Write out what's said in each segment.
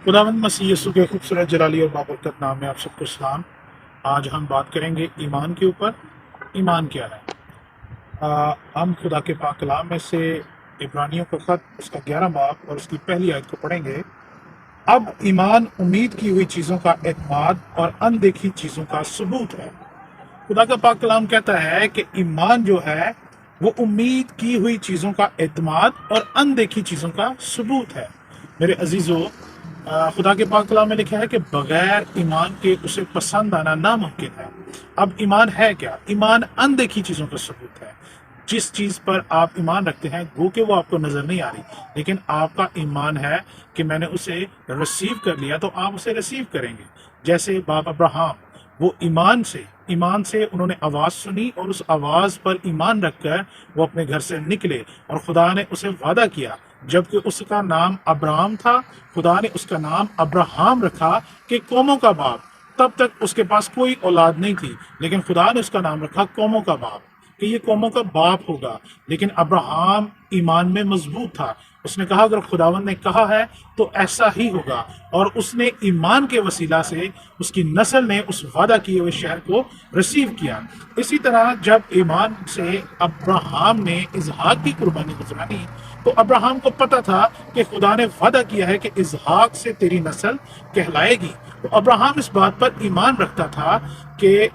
खुदावंद मसीह यीशु के खूबसूरत जलाली और बाबरकत नाम में आप सबको सलाम। आज हम बात करेंगे ईमान के ऊपर। ईमान क्या है? हम खुदा के पाक कलाम में से इब्रानियों का खत उसका 11 बाब और उसकी पहली आयत को पढ़ेंगे। अब ईमान उम्मीद की हुई चीज़ों का एतमाद और अनदेखी चीज़ों का सबूत है। खुदा का पाक कलाम कहता है कि ईमान जो है वो उम्मीद की हुई चीज़ों का एतमाद और अनदेखी चीज़ों का सबूत है। मेरे अजीज़ों, खुदा के पाक कलाम में लिखा है कि बगैर ईमान के उसे पसंद आना नामुमकिन है। अब ईमान है क्या? ईमान अनदेखी चीज़ों का सबूत है। जिस चीज़ पर आप ईमान रखते हैं वो कि वो आपको नज़र नहीं आ रही, लेकिन आपका ईमान है कि मैंने उसे रिसीव कर लिया, तो आप उसे रिसीव करेंगे। जैसे बाप अब्राहम, वो ईमान से उन्होंने आवाज़ सुनी और उस आवाज़ पर ईमान रखकर वो अपने घर से निकले और खुदा ने उसे वादा किया। जबकि उसका नाम अब्राहम था, खुदा ने उसका नाम अब्राहम रखा कि कौमों का बाप। तब तक उसके पास कोई औलाद नहीं थी, लेकिन खुदा ने उसका नाम रखा कौमों का बाप, कि ये कौमों का बाप होगा। लेकिन अब्राहम ईमान में मजबूत था। उसने कहा अगर खुदावंद ने कहा है तो ऐसा ही होगा, और उसने ईमान के वसीला से उसकी नस्ल ने उस वादा किए हुए शहर को रिसीव किया। इसी तरह जब ईमान से अब्राहम ने इसहाक की कुर्बानी गुजरानी, तो अब्राहम को पता था कि खुदा ने वादा किया है कि इसहाक से तेरी नस्ल कहलाएगी। तो अब्राहम इस बात पर ईमान रखता था कि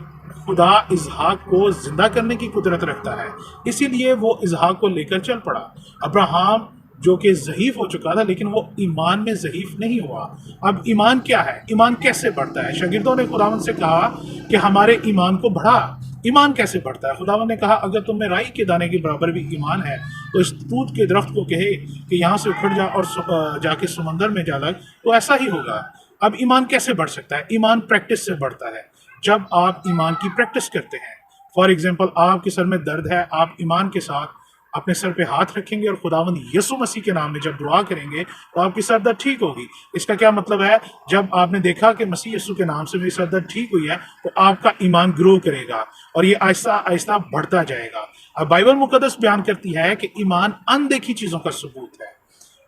खुदा इसहाक को जिंदा करने की कुदरत रखता है, इसीलिए वो इसहाक को लेकर चल पड़ा। अब्राहम जो कि ज़ईफ हो चुका था, लेकिन वो ईमान में ज़ईफ नहीं हुआ। अब ईमान क्या है? ईमान कैसे बढ़ता है? शागिर्दों ने खुदावंद से कहा कि हमारे ईमान को बढ़ा। ईमान कैसे बढ़ता है? खुदावंद ने कहा अगर तुम में राई के दाने के बराबर भी ईमान है तो इस तूत के दरख्त को कहे कि यहाँ से उखड़ जा और जाके समंदर में जा लग, तो ऐसा ही होगा। अब ईमान कैसे बढ़ सकता है? ईमान प्रैक्टिस से बढ़ता है। जब आप ईमान की प्रैक्टिस करते हैं, फॉर एग्जाम्पल आपके सर में दर्द है, आप ईमान के साथ अपने सर पे हाथ रखेंगे और खुदावंद यीशु मसीह के नाम में जब दुआ करेंगे तो आपकी सर दर्द ठीक होगी। इसका क्या मतलब है? जब आपने देखा कि मसीह यीशु के नाम से मेरी सर दर्द ठीक हुई है, तो आपका ईमान ग्रो करेगा और ये आहिस्ता आहिस्ता बढ़ता जाएगा। अब बाइबल मुकद्दस बयान करती है कि ईमान अनदेखी चीज़ों का सबूत है।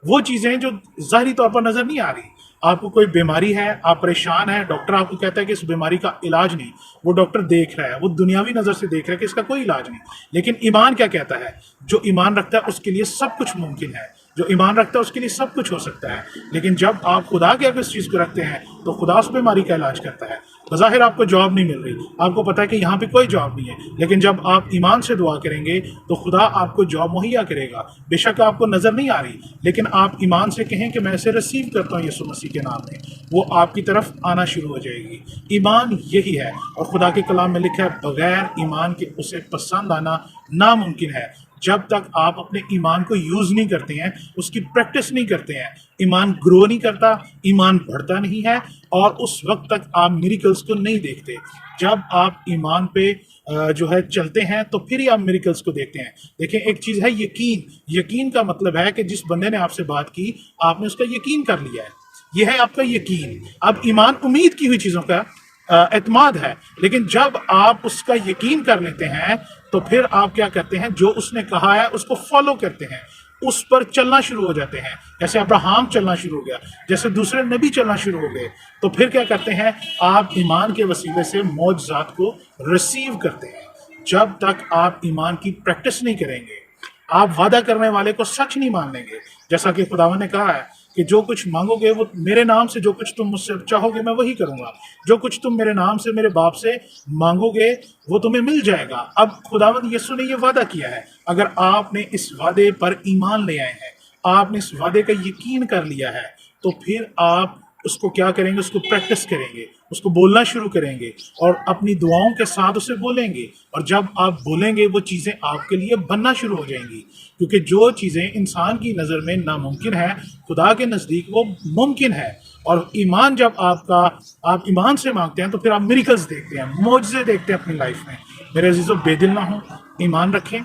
वो चीज़ें जो ज़ाहिरी तौर पर नज़र नहीं आ रही। आपको कोई बीमारी है, आप परेशान हैं, डॉक्टर आपको कहता है कि इस बीमारी का इलाज नहीं, वो डॉक्टर देख रहा है, वो दुनियावी नज़र से देख रहा है कि इसका कोई इलाज नहीं। लेकिन ईमान क्या कहता है? जो ईमान रखता है उसके लिए सब कुछ मुमकिन है। जो ईमान रखता है उसके लिए सब कुछ हो सकता है। लेकिन जब आप खुदा के आगे इस चीज़ को रखते हैं तो खुदा उस बीमारी का इलाज करता है। बज़ाहिर आपको जॉब नहीं मिल रही, आपको पता है कि यहाँ पे कोई जॉब नहीं है, लेकिन जब आप ईमान से दुआ करेंगे तो खुदा आपको जॉब मुहैया करेगा। बेशक आपको नज़र नहीं आ रही, लेकिन आप ईमान से कहें कि मैं इसे रिसीव करता हूँ यीशु मसीह के नाम में, वो आपकी तरफ आना शुरू हो जाएगी। ईमान यही है, और खुदा के कलाम में लिखा है बगैर ईमान के उसे पसंद आना नामुमकिन है। जब तक आप अपने ईमान को यूज़ नहीं करते हैं, उसकी प्रैक्टिस नहीं करते हैं, ईमान ग्रो नहीं करता, ईमान बढ़ता नहीं है, और उस वक्त तक आप मिरेकल्स को नहीं देखते। जब आप ईमान पे जो है चलते हैं तो फिर ही आप मिरेकल्स को देखते हैं। देखें, एक चीज़ है यकीन। यकीन का मतलब है कि जिस बंदे ने आपसे बात की, आपने उसका यकीन कर लिया है, यह है आपका यकीन। अब ईमान उम्मीद की हुई चीज़ों का एतमाद है, लेकिन जब आप उसका यकीन कर लेते हैं तो फिर आप क्या करते हैं? जो उसने कहा है उसको फॉलो करते हैं, उस पर चलना शुरू हो जाते हैं। जैसे अब्राहम चलना शुरू हो गया, जैसे दूसरे नबी चलना शुरू हो गए, तो फिर क्या करते हैं? आप ईमान के वसीले से मौजज़ात को रिसीव करते हैं। जब तक आप ईमान की प्रैक्टिस नहीं करेंगे, आप वादा करने वाले को सच नहीं मान लेंगे। जैसा कि खुदावंद ने कहा है कि जो कुछ मांगोगे वो मेरे नाम से, जो कुछ तुम मुझसे चाहोगे मैं वही करूंगा। जो कुछ तुम मेरे नाम से मेरे बाप से मांगोगे वो तुम्हें मिल जाएगा। अब खुदावंद यीशु ने ये वादा किया है, अगर आपने इस वादे पर ईमान ले आए हैं, आपने इस वादे का यकीन कर लिया है, तो फिर आप उसको क्या करेंगे? उसको प्रैक्टिस करेंगे, उसको बोलना शुरू करेंगे और अपनी दुआओं के साथ उसे बोलेंगे। और जब आप बोलेंगे वो चीज़ें आपके लिए बनना शुरू हो जाएंगी, क्योंकि जो चीज़ें इंसान की नज़र में नामुमकिन है, खुदा के नज़दीक वो मुमकिन है। और ईमान जब आप ईमान से मांगते हैं तो फिर आप मिरेकल्स देखते हैं, मौजज़े देखते हैं अपनी लाइफ में। मेरे अजीज़ों, बेदिल ना हो, ईमान रखें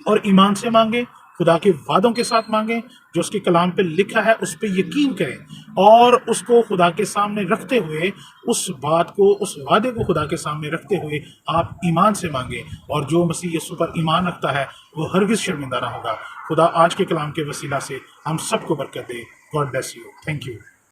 और ईमान से मांगे, खुदा के वादों के साथ मांगें। जो उसके कलाम पे लिखा है उस पर यकीन करें और उसको खुदा के सामने रखते हुए, उस बात को, उस वादे को खुदा के सामने रखते हुए आप ईमान से मांगें। और जो मसीह यीशु पर ईमान रखता है वो हरगिज़ शर्मिंदा ना होगा। खुदा आज के कलाम के वसीला से हम सबको बरकत दे। God bless you. Thank you.